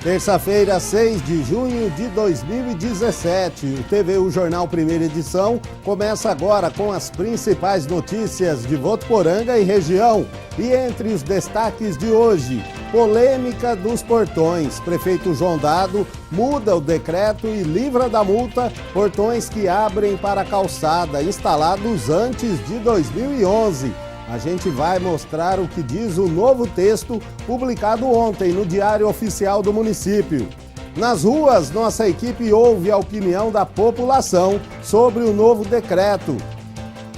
Terça-feira, 6 de junho de 2017, o TVU Jornal Primeira Edição começa agora com as principais notícias de Votuporanga e região. E entre os destaques de hoje, polêmica dos portões. Prefeito João Dado muda o decreto e livra da multa portões que abrem para a calçada, instalados antes de 2011. A gente vai mostrar o que diz o novo texto publicado ontem no Diário Oficial do município. Nas ruas, nossa equipe ouve a opinião da população sobre o novo decreto.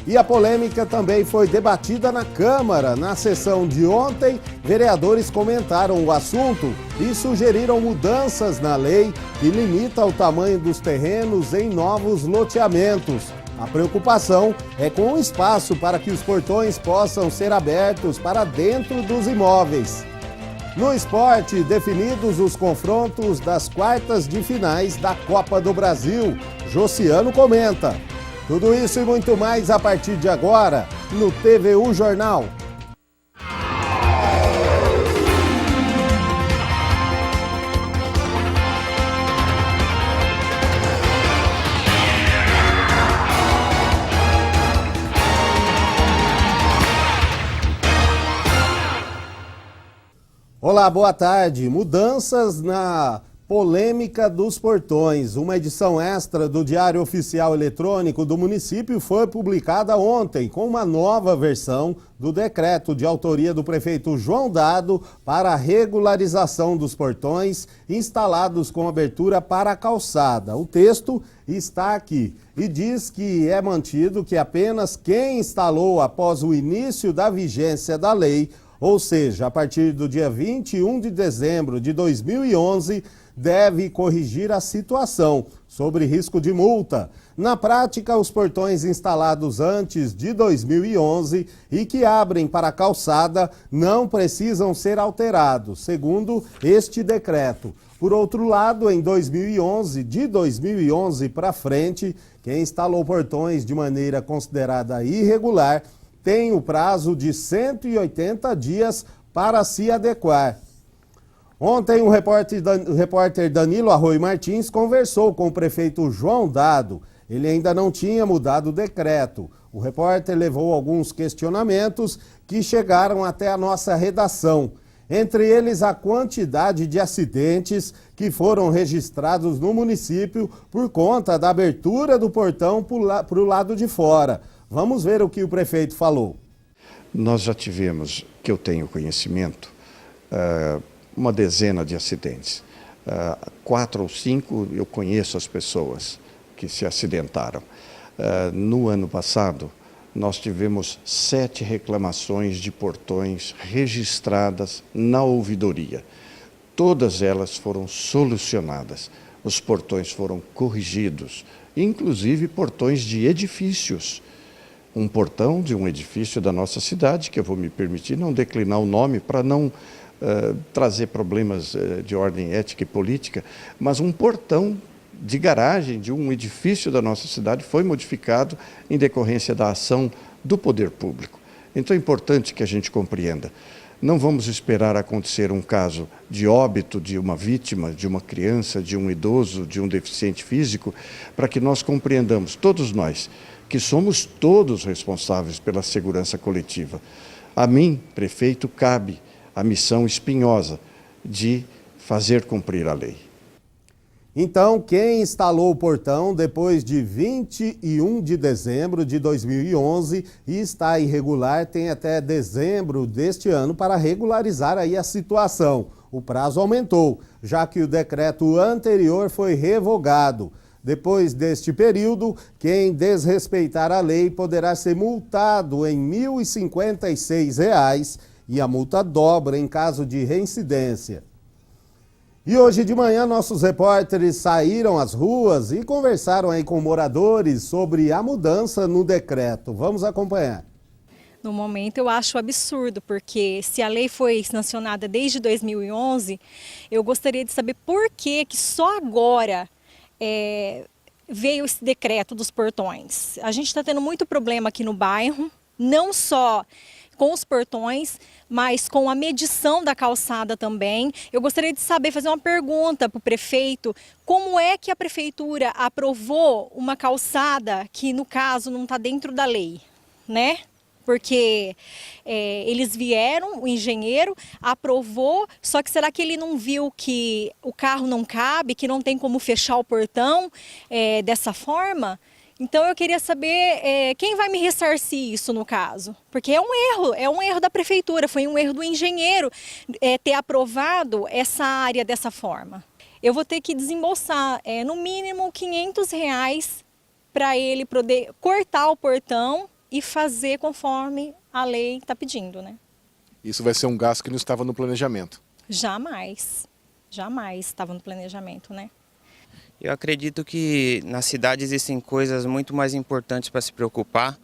E a polêmica também foi debatida na Câmara. Na sessão de ontem, vereadores comentaram o assunto e sugeriram mudanças na lei que limita o tamanho dos terrenos em novos loteamentos. A preocupação é com o espaço para que os portões possam ser abertos para dentro dos imóveis. No esporte, definidos os confrontos das quartas de finais da Copa do Brasil. Josiano comenta. Tudo isso e muito mais a partir de agora no TVU Jornal. Olá, boa tarde. Mudanças na polêmica dos portões. Uma edição extra do Diário Oficial Eletrônico do município foi publicada ontem com uma nova versão do decreto de autoria do prefeito João Dado para a regularização dos portões instalados com abertura para a calçada. O texto está aqui e diz que é mantido que apenas quem instalou após o início da vigência da lei, ou seja, a partir do dia 21 de dezembro de 2011, deve corrigir a situação sobre risco de multa. Na prática, os portões instalados antes de 2011 e que abrem para a calçada não precisam ser alterados, segundo este decreto. Por outro lado, em 2011, de 2011 para frente, quem instalou portões de maneira considerada irregular tem o prazo de 180 dias para se adequar. Ontem, o repórter Danilo Arroio Martins conversou com o prefeito João Dado. Ele ainda não tinha mudado o decreto. O repórter levou alguns questionamentos que chegaram até a nossa redação. Entre eles, a quantidade de acidentes que foram registrados no município por conta da abertura do portão para o lado de fora. Vamos ver o que o prefeito falou. Nós já tivemos, que eu tenho conhecimento, uma dezena de acidentes. 4 ou 5 eu conheço as pessoas que se acidentaram. No ano passado, nós tivemos 7 reclamações de portões registradas na ouvidoria. Todas elas foram solucionadas. Os portões foram corrigidos, inclusive portões de edifícios. Um portão de um edifício da nossa cidade, que eu vou me permitir não declinar o nome para não trazer problemas de ordem ética e política, mas um portão de garagem de um edifício da nossa cidade foi modificado em decorrência da ação do poder público. Então é importante que a gente compreenda. Não vamos esperar acontecer um caso de óbito de uma vítima, de uma criança, de um idoso, de um deficiente físico, para que nós compreendamos, todos nós, que somos todos responsáveis pela segurança coletiva. A mim, prefeito, cabe a missão espinhosa de fazer cumprir a lei. Então, quem instalou o portão depois de 21 de dezembro de 2011 e está irregular tem até dezembro deste ano para regularizar aí a situação. O prazo aumentou, já que o decreto anterior foi revogado. Depois deste período, quem desrespeitar a lei poderá ser multado em R$ 1.056 e a multa dobra em caso de reincidência. E hoje de manhã, nossos repórteres saíram às ruas e conversaram aí com moradores sobre a mudança no decreto. Vamos acompanhar. No momento eu acho absurdo, porque se a lei foi sancionada desde 2011, eu gostaria de saber por que só agora veio esse decreto dos portões. A gente está tendo muito problema aqui no bairro, não só com os portões, mas com a medição da calçada também. Eu gostaria de saber, fazer uma pergunta para o prefeito, como é que a prefeitura aprovou uma calçada que, no caso, não está dentro da lei, né? Porque eles vieram, o engenheiro aprovou, só que será que ele não viu que o carro não cabe, que não tem como fechar o portão dessa forma? Então eu queria saber quem vai me ressarcir isso no caso, porque é um erro da prefeitura, foi um erro do engenheiro ter aprovado essa área dessa forma. Eu vou ter que desembolsar no mínimo R$500 para ele poder cortar o portão e fazer conforme a lei está pedindo, né? Isso vai ser um gasto que não estava no planejamento? Jamais estava no planejamento, né? Eu acredito que na cidade existem coisas muito mais importantes para se preocupar.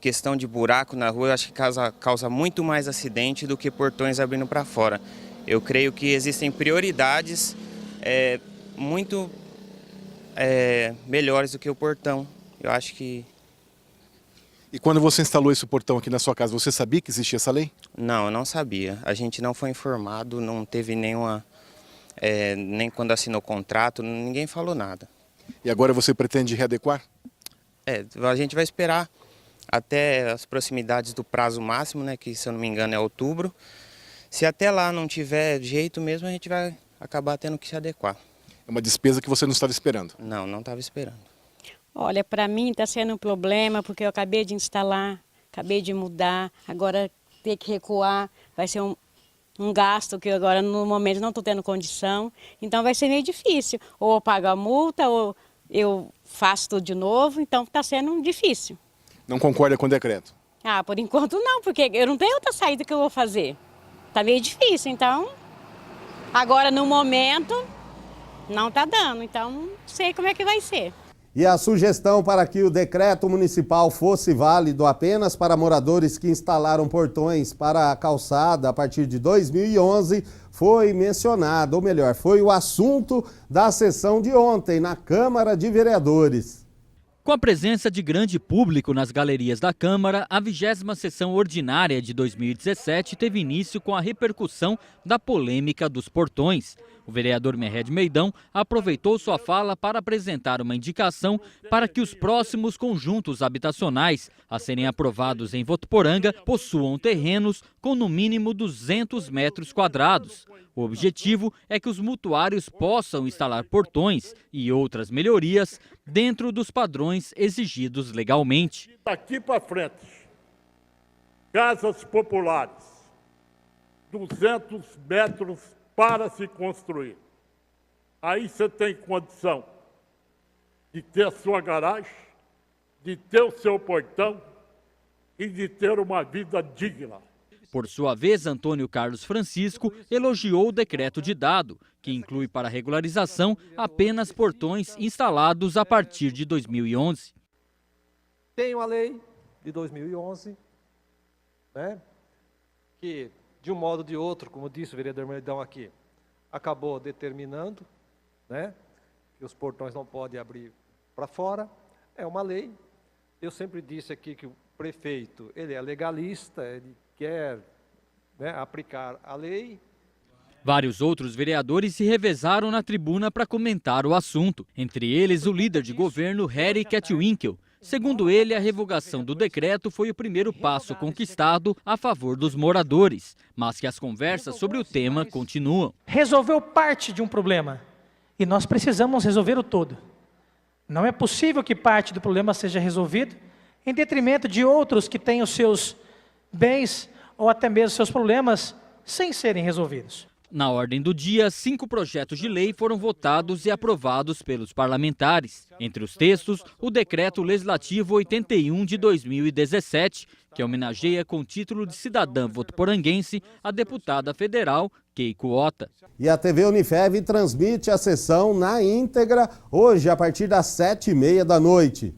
Questão de buraco na rua, eu acho que causa muito mais acidente do que portões abrindo para fora. Eu creio que existem prioridades muito melhores do que o portão. Eu acho que... E quando você instalou esse portão aqui na sua casa, você sabia que existia essa lei? Não, eu não sabia. A gente não foi informado, não teve nenhuma... nem quando assinou o contrato, ninguém falou nada. E agora você pretende readequar? A gente vai esperar até as proximidades do prazo máximo, né, que se eu não me engano é outubro. Se até lá não tiver jeito mesmo, a gente vai acabar tendo que se adequar. É uma despesa que você não estava esperando? Não estava esperando. Olha, para mim está sendo um problema, porque eu acabei de instalar, acabei de mudar, agora ter que recuar vai ser um gasto que agora no momento não estou tendo condição, então vai ser meio difícil. Ou eu pago a multa, ou eu faço tudo de novo, então está sendo difícil. Não concorda com o decreto? Por enquanto não, porque eu não tenho outra saída que eu vou fazer. Está meio difícil, então agora no momento não está dando, então não sei como é que vai ser. E a sugestão para que o decreto municipal fosse válido apenas para moradores que instalaram portões para a calçada a partir de 2011 foi mencionado, ou melhor, foi o assunto da sessão de ontem na Câmara de Vereadores. Com a presença de grande público nas galerias da Câmara, a 20ª sessão ordinária de 2017 teve início com a repercussão da polêmica dos portões. O vereador Merred Meidão aproveitou sua fala para apresentar uma indicação para que os próximos conjuntos habitacionais a serem aprovados em Votuporanga possuam terrenos com no mínimo 200 metros quadrados. O objetivo é que os mutuários possam instalar portões e outras melhorias dentro dos padrões exigidos legalmente. Daqui para frente, casas populares, 200 metros para se construir. Aí você tem condição de ter a sua garagem, de ter o seu portão e de ter uma vida digna. Por sua vez, Antônio Carlos Francisco elogiou o decreto de dado, que inclui para regularização apenas portões instalados a partir de 2011. Tem uma lei de 2011, né, que, de um modo ou de outro, como disse o vereador Meidão aqui, acabou determinando, né, que os portões não podem abrir para fora. É uma lei. Eu sempre disse aqui que o prefeito, ele é legalista, ele quer, né, aplicar a lei. Vários outros vereadores se revezaram na tribuna para comentar o assunto, entre eles o líder de governo, Harry Ketwinkel. Segundo ele, a revogação do decreto foi o primeiro passo conquistado a favor dos moradores, mas que as conversas sobre o tema continuam. Resolveu parte de um problema e nós precisamos resolver o todo. Não é possível que parte do problema seja resolvido em detrimento de outros que têm os seus bens ou até mesmo seus problemas sem serem resolvidos. Na ordem do dia, 5 projetos de lei foram votados e aprovados pelos parlamentares. Entre os textos, o Decreto Legislativo 81 de 2017, que homenageia com título de cidadã votuporanguense a deputada federal Keiko Ota. E a TV Unifev transmite a sessão na íntegra hoje a partir das 7h30 da noite.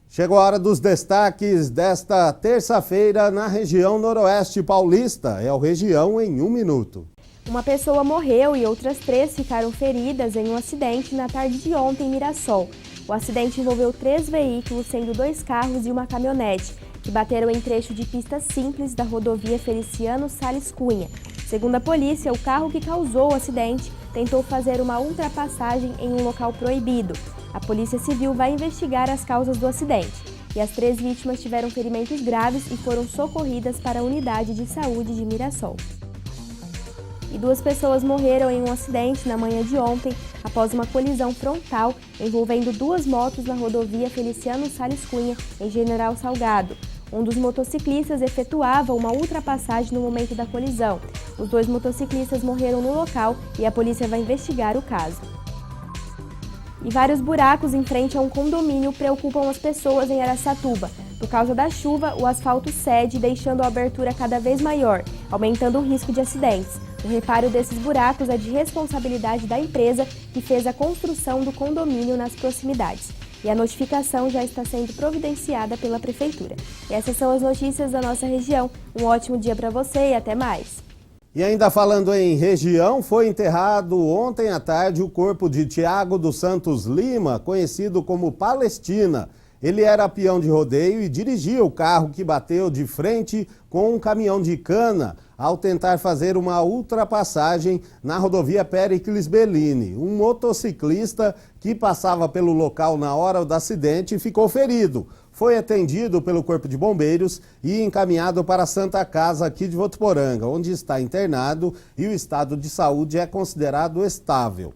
Chegou a hora dos destaques desta terça-feira na região noroeste paulista. É o Região em 1 minuto. Uma pessoa morreu e outras 3 ficaram feridas em um acidente na tarde de ontem em Mirassol. O acidente envolveu 3 veículos, sendo 2 carros e uma caminhonete. que bateram em trecho de pista simples da rodovia Feliciano Sales Cunha. Segundo a polícia, o carro que causou o acidente tentou fazer uma ultrapassagem em um local proibido. A Polícia Civil vai investigar as causas do acidente. E as 3 vítimas tiveram ferimentos graves e foram socorridas para a unidade de saúde de Mirassol. E 2 pessoas morreram em um acidente na manhã de ontem, após uma colisão frontal envolvendo 2 motos na rodovia Feliciano Sales Cunha, em General Salgado. Um dos motociclistas efetuava uma ultrapassagem no momento da colisão. Os 2 motociclistas morreram no local e a polícia vai investigar o caso. E vários buracos em frente a um condomínio preocupam as pessoas em Araçatuba. Por causa da chuva, o asfalto cede, deixando a abertura cada vez maior, aumentando o risco de acidentes. O reparo desses buracos é de responsabilidade da empresa que fez a construção do condomínio nas proximidades. E a notificação já está sendo providenciada pela Prefeitura. E essas são as notícias da nossa região. Um ótimo dia para você e até mais! E ainda falando em região, foi enterrado ontem à tarde o corpo de Tiago dos Santos Lima, conhecido como Palestina. Ele era peão de rodeio e dirigia o carro que bateu de frente com um caminhão de cana ao tentar fazer uma ultrapassagem na rodovia Péricles Bellini. Um motociclista que passava pelo local na hora do acidente ficou ferido. Foi atendido pelo Corpo de Bombeiros e encaminhado para a Santa Casa aqui de Votuporanga, onde está internado e o estado de saúde é considerado estável.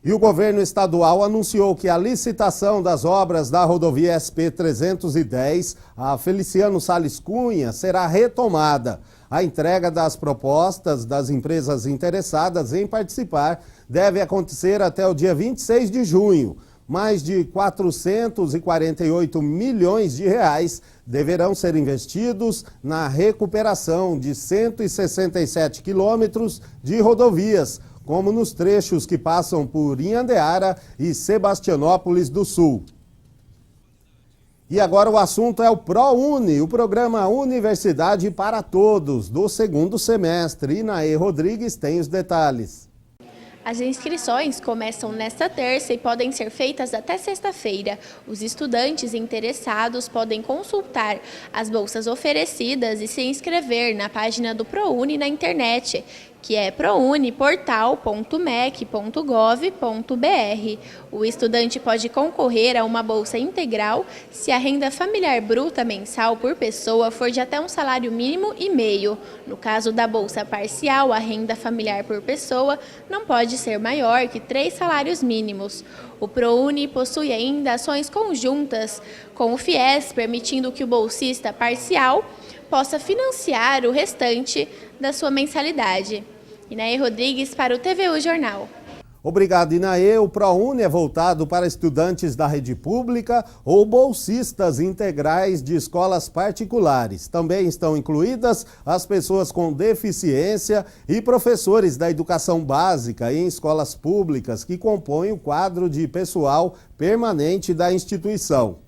E o governo estadual anunciou que a licitação das obras da rodovia SP-310, a Feliciano Sales Cunha, será retomada. A entrega das propostas das empresas interessadas em participar deve acontecer até o dia 26 de junho. Mais de 448 milhões de reais deverão ser investidos na recuperação de 167 quilômetros de rodovias, como nos trechos que passam por Inhandeara e Sebastianópolis do Sul. E agora o assunto é o ProUni, o programa Universidade para Todos, do 2º semestre. Inaê Rodrigues tem os detalhes. As inscrições começam nesta terça e podem ser feitas até sexta-feira. Os estudantes interessados podem consultar as bolsas oferecidas e se inscrever na página do ProUni na internet, que é prouni.portal.mec.gov.br. O estudante pode concorrer a uma bolsa integral se a renda familiar bruta mensal por pessoa for de até um salário mínimo e meio. No caso da bolsa parcial, a renda familiar por pessoa não pode ser maior que 3 salários mínimos. O ProUni possui ainda ações conjuntas com o FIES, permitindo que o bolsista parcial possa financiar o restante da sua mensalidade. Inaê Rodrigues para o TVU Jornal. Obrigado, Inaê. O ProUni é voltado para estudantes da rede pública ou bolsistas integrais de escolas particulares. Também estão incluídas as pessoas com deficiência e professores da educação básica em escolas públicas que compõem o quadro de pessoal permanente da instituição.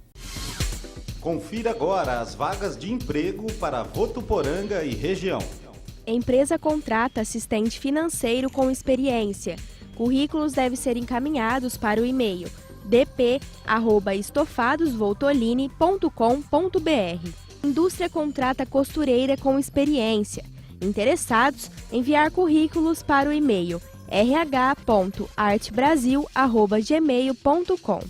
Confira agora as vagas de emprego para Votuporanga e região. Empresa contrata assistente financeiro com experiência. Currículos devem ser encaminhados para o e-mail dp@estofadosvoltolini.com.br. Indústria contrata costureira com experiência. Interessados, enviar currículos para o e-mail rh.artebrasil@gmail.com.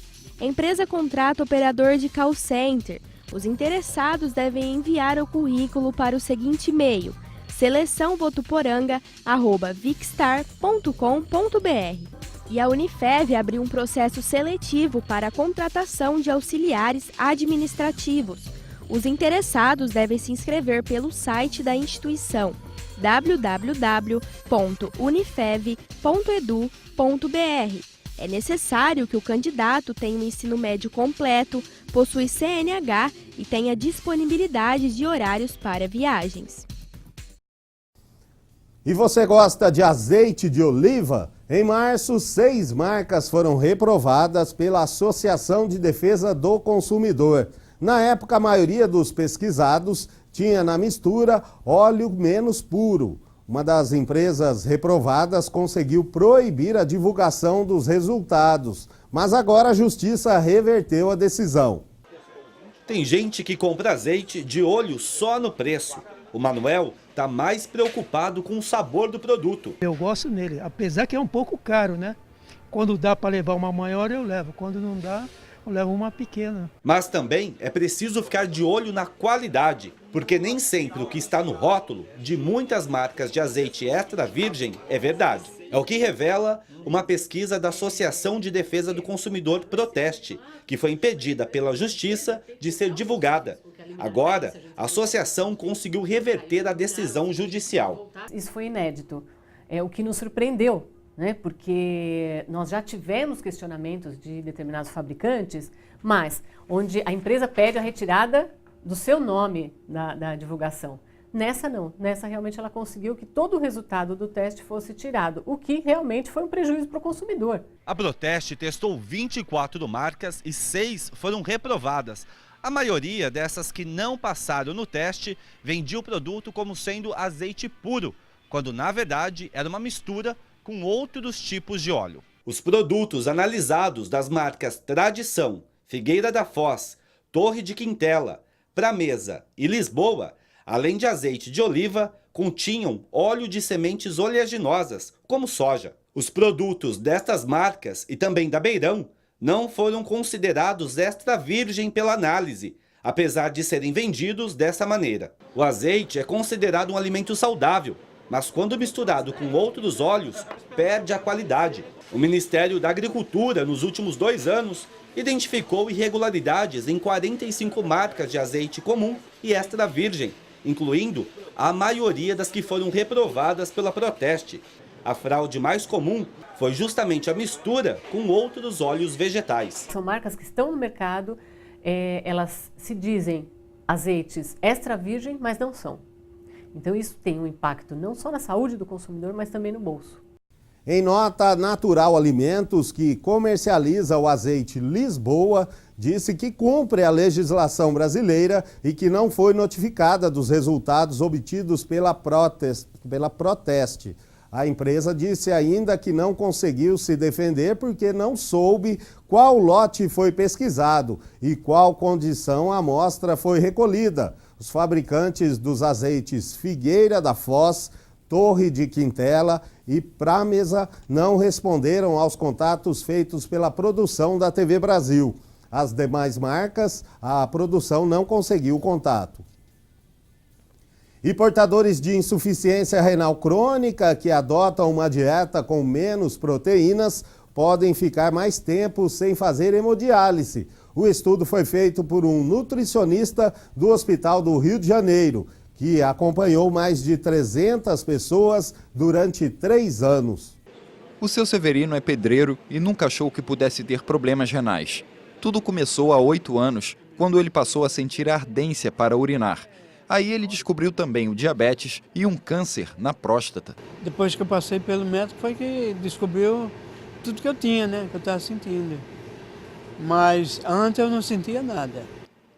Empresa contrata operador de call center. Os interessados devem enviar o currículo para o seguinte e-mail: seleçãovotuporanga@vicstar.com.br. E a Unifev abriu um processo seletivo para a contratação de auxiliares administrativos. Os interessados devem se inscrever pelo site da instituição www.unifev.edu.br. É necessário que o candidato tenha um ensino médio completo, possui CNH e tenha disponibilidade de horários para viagens. E você gosta de azeite de oliva? Em março, 6 marcas foram reprovadas pela Associação de Defesa do Consumidor. Na época, a maioria dos pesquisados tinha na mistura óleo menos puro. Uma das empresas reprovadas conseguiu proibir a divulgação dos resultados, mas agora a Justiça reverteu a decisão. Tem gente que compra azeite de olho só no preço. O Manuel está mais preocupado com o sabor do produto. Eu gosto nele, apesar que é um pouco caro, né? Quando dá para levar uma maior, eu levo. Quando não dá, eu levo uma pequena. Mas também é preciso ficar de olho na qualidade, porque nem sempre o que está no rótulo de muitas marcas de azeite extra virgem é verdade. É o que revela uma pesquisa da Associação de Defesa do Consumidor Proteste, que foi impedida pela Justiça de ser divulgada. Agora, a associação conseguiu reverter a decisão judicial. Isso foi inédito, o que nos surpreendeu, né? Porque nós já tivemos questionamentos de determinados fabricantes, mas onde a empresa pede a retirada do seu nome da divulgação. Nessa não, nessa realmente ela conseguiu que todo o resultado do teste fosse tirado, o que realmente foi um prejuízo para o consumidor. A Proteste testou 24 marcas e 6 foram reprovadas. A maioria dessas que não passaram no teste vendia o produto como sendo azeite puro, quando na verdade era uma mistura com outros tipos de óleo. Os produtos analisados das marcas Tradição, Figueira da Foz, Torre de Quintela, Pramesa e Lisboa, além de azeite de oliva, continham óleo de sementes oleaginosas, como soja. Os produtos destas marcas e também da Beirão não foram considerados extra virgem pela análise, apesar de serem vendidos dessa maneira. O azeite é considerado um alimento saudável, mas quando misturado com outros óleos, perde a qualidade. O Ministério da Agricultura, nos últimos 2 anos, identificou irregularidades em 45 marcas de azeite comum e extra virgem, incluindo a maioria das que foram reprovadas pela Proteste. A fraude mais comum foi justamente a mistura com outros óleos vegetais. São marcas que estão no mercado, elas se dizem azeites extra virgem, mas não são. Então isso tem um impacto não só na saúde do consumidor, mas também no bolso. Em nota, Natural Alimentos, que comercializa o azeite Lisboa, disse que cumpre a legislação brasileira e que não foi notificada dos resultados obtidos pela Proteste. A empresa disse ainda que não conseguiu se defender porque não soube qual lote foi pesquisado e qual condição a amostra foi recolhida. Os fabricantes dos azeites Figueira da Foz, Torre de Quintela e Pramesa não responderam aos contatos feitos pela produção da TV Brasil. As demais marcas, a produção não conseguiu contato. E portadores de insuficiência renal crônica que adotam uma dieta com menos proteínas podem ficar mais tempo sem fazer hemodiálise. O estudo foi feito por um nutricionista do Hospital do Rio de Janeiro, que acompanhou mais de 300 pessoas durante 3 anos. O seu Severino é pedreiro e nunca achou que pudesse ter problemas renais. Tudo começou há 8 anos, quando ele passou a sentir ardência para urinar. Aí ele descobriu também o diabetes e um câncer na próstata. Depois que eu passei pelo médico foi que descobriu tudo que eu tinha, né, que eu estava sentindo. Mas antes eu não sentia nada.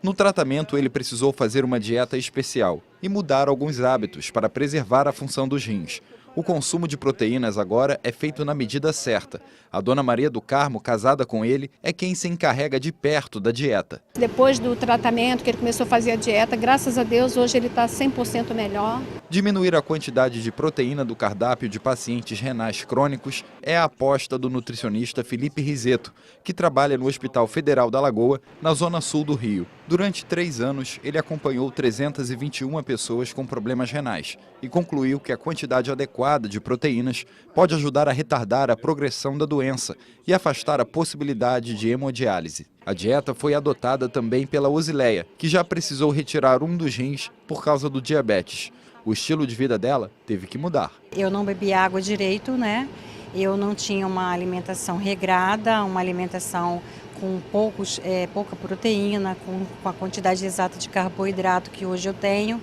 No tratamento, ele precisou fazer uma dieta especial e mudar alguns hábitos para preservar a função dos rins. O consumo de proteínas agora é feito na medida certa. A dona Maria do Carmo, casada com ele, é quem se encarrega de perto da dieta. Depois do tratamento, que ele começou a fazer a dieta, graças a Deus, hoje ele está 100% melhor. Diminuir a quantidade de proteína do cardápio de pacientes renais crônicos é a aposta do nutricionista Felipe Riseto, que trabalha no Hospital Federal da Lagoa, na zona sul do Rio. Durante 3 anos, ele acompanhou 321 pessoas com problemas renais e concluiu que a quantidade adequada de proteínas pode ajudar a retardar a progressão da doença e afastar a possibilidade de hemodiálise. A dieta foi adotada também pela Osileia, que já precisou retirar um dos rins por causa do diabetes. O estilo de vida dela teve que mudar. Eu não bebia água direito, né? Eu não tinha uma alimentação regrada, uma alimentação com pouca proteína, com a quantidade exata de carboidrato que hoje eu tenho.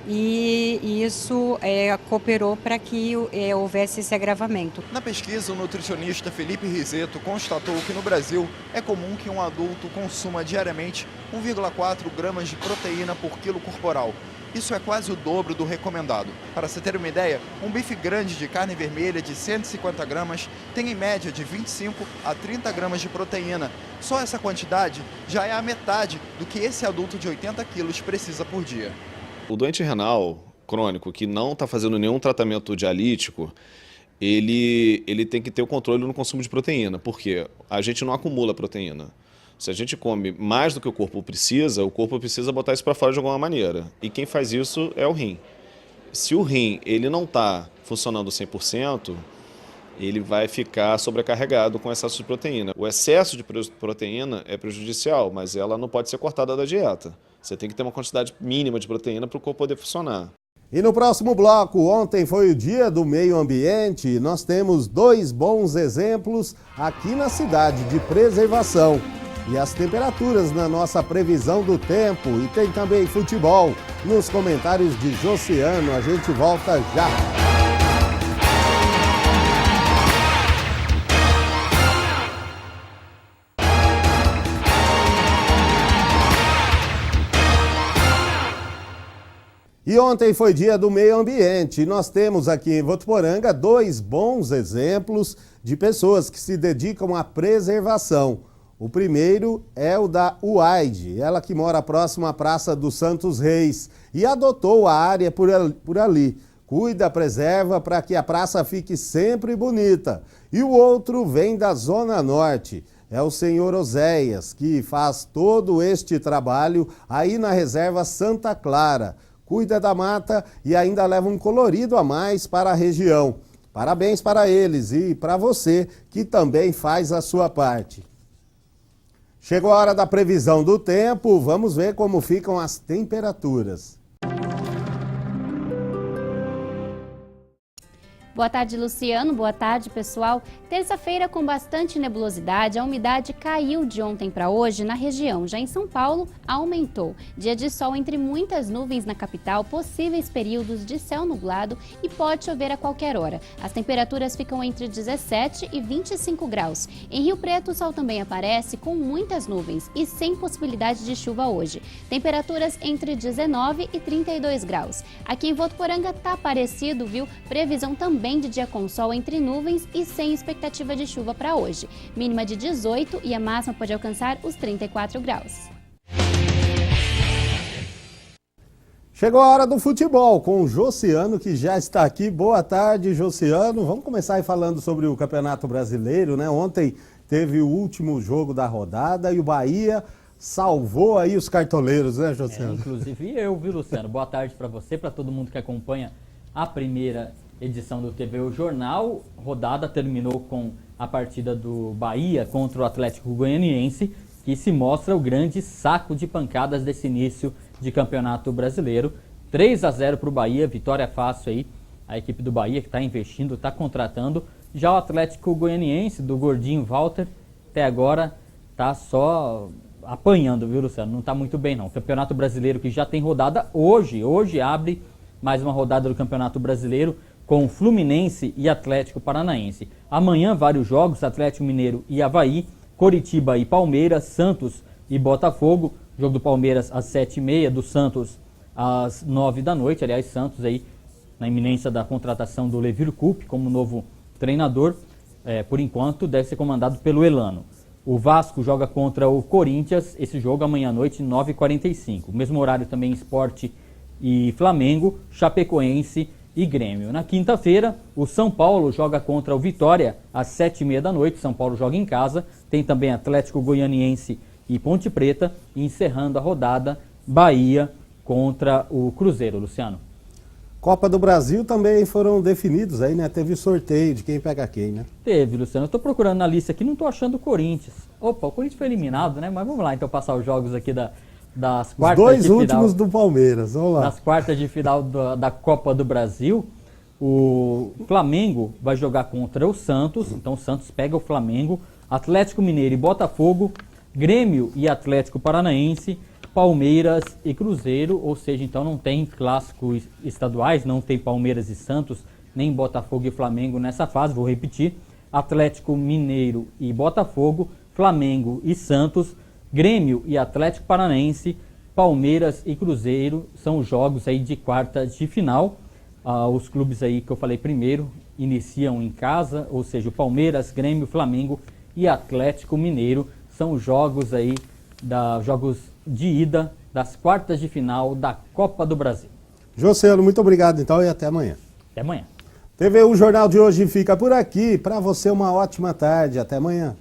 e isso cooperou para que houvesse esse agravamento. Na pesquisa, o nutricionista Felipe Rizeto constatou que no Brasil é comum que um adulto consuma diariamente 1,4 gramas de proteína por quilo corporal. Isso é quase o dobro do recomendado. Para você ter uma ideia, um bife grande de carne vermelha de 150 gramas tem em média de 25 a 30 gramas de proteína. Só essa quantidade já é a metade do que esse adulto de 80 quilos precisa por dia. O doente renal crônico que não está fazendo nenhum tratamento dialítico, ele tem que ter o controle no consumo de proteína, porque a gente não acumula proteína. Se a gente come mais do que o corpo precisa botar isso para fora de alguma maneira. E quem faz isso é o rim. Se o rim ele não está funcionando 100%, ele vai ficar sobrecarregado com excesso de proteína. O excesso de proteína é prejudicial, mas ela não pode ser cortada da dieta. Você tem que ter uma quantidade mínima de proteína para o corpo poder funcionar. E no próximo bloco, ontem foi o Dia do Meio Ambiente e nós temos 2 bons exemplos aqui na cidade de preservação. E as temperaturas na nossa previsão do tempo. E tem também futebol nos comentários de Josiano. A gente volta já. E ontem foi Dia do Meio Ambiente e nós temos aqui em Votuporanga 2 bons exemplos de pessoas que se dedicam à preservação. O primeiro é o da Uaide, ela que mora próximo à Praça dos Santos Reis e adotou a área por ali. Cuida, preserva para que a praça fique sempre bonita. E o outro vem da Zona Norte, é o senhor Oséias, que faz todo este trabalho aí na reserva Santa Clara. Cuida da mata e ainda leva um colorido a mais para a região. Parabéns para eles e para você que também faz a sua parte. Chegou a hora da previsão do tempo, vamos ver como ficam as temperaturas. Boa tarde, Luciano. Boa tarde, pessoal. Terça-feira com bastante nebulosidade, a umidade caiu de ontem para hoje na região. Já em São Paulo, aumentou. Dia de sol entre muitas nuvens na capital, possíveis períodos de céu nublado e pode chover a qualquer hora. As temperaturas ficam entre 17 e 25 graus. Em Rio Preto, o sol também aparece com muitas nuvens e sem possibilidade de chuva hoje. Temperaturas entre 19 e 32 graus. Aqui em Votuporanga tá parecido, viu? Previsão também de dia com sol entre nuvens e sem expectativa de chuva para hoje. Mínima de 18 e a máxima pode alcançar os 34 graus. Chegou a hora do futebol com o Josiano, que já está aqui. Boa tarde, Josiano. Vamos começar aí falando sobre o Campeonato Brasileiro, né? Ontem teve o último jogo da rodada e o Bahia salvou aí os cartoleiros, né, Josiano? Inclusive eu, viu, Luciano? Boa tarde para você, para todo mundo que acompanha a primeira edição do TV O Jornal. Rodada terminou com a partida do Bahia contra o Atlético Goianiense, que se mostra o grande saco de pancadas desse início de Campeonato Brasileiro. 3-0 para o Bahia, vitória fácil aí. A equipe do Bahia que está investindo, está contratando. Já o Atlético Goianiense, do gordinho Walter, até agora está só apanhando, viu, Luciano? Não está muito bem, não. O Campeonato Brasileiro que já tem rodada hoje abre mais uma rodada do Campeonato Brasileiro com Fluminense e Atlético Paranaense. Amanhã, vários jogos, Atlético Mineiro e Avaí, Coritiba e Palmeiras, Santos e Botafogo, jogo do Palmeiras às 7h30, do Santos às 9 da noite, aliás, Santos aí na iminência da contratação do Levir Coupe como novo treinador, por enquanto deve ser comandado pelo Elano. O Vasco joga contra o Corinthians, esse jogo amanhã à noite, 9h45. Mesmo horário também Sport e Flamengo, Chapecoense e Grêmio. Na quinta-feira, o São Paulo joga contra o Vitória às 7h30 da noite. São Paulo joga em casa. Tem também Atlético Goianiense e Ponte Preta. E encerrando a rodada, Bahia contra o Cruzeiro, Luciano. Copa do Brasil também foram definidos aí, né? Teve sorteio de quem pega quem, né? Teve, Luciano. Eu tô procurando na lista aqui, não tô achando o Corinthians. Opa, o Corinthians foi eliminado, né? Mas vamos lá então passar os jogos aqui das quartas Os dois de final, últimos do Palmeiras, vamos lá. Das quartas de final da Copa do Brasil. O Flamengo vai jogar contra o Santos, então o Santos pega o Flamengo. Atlético Mineiro e Botafogo, Grêmio e Atlético Paranaense, Palmeiras e Cruzeiro, ou seja, então não tem clássicos estaduais, não tem Palmeiras e Santos, nem Botafogo e Flamengo nessa fase, vou repetir, Atlético Mineiro e Botafogo, Flamengo e Santos, Grêmio e Atlético Paranaense, Palmeiras e Cruzeiro, são os jogos aí de quartas de final. Os clubes aí que eu falei primeiro iniciam em casa, ou seja, o Palmeiras, Grêmio, Flamengo e Atlético Mineiro, são os jogos aí, jogos de ida das quartas de final da Copa do Brasil. Joselo, muito obrigado então e até amanhã. Até amanhã. TV, o Jornal de hoje fica por aqui. Para você, uma ótima tarde. Até amanhã.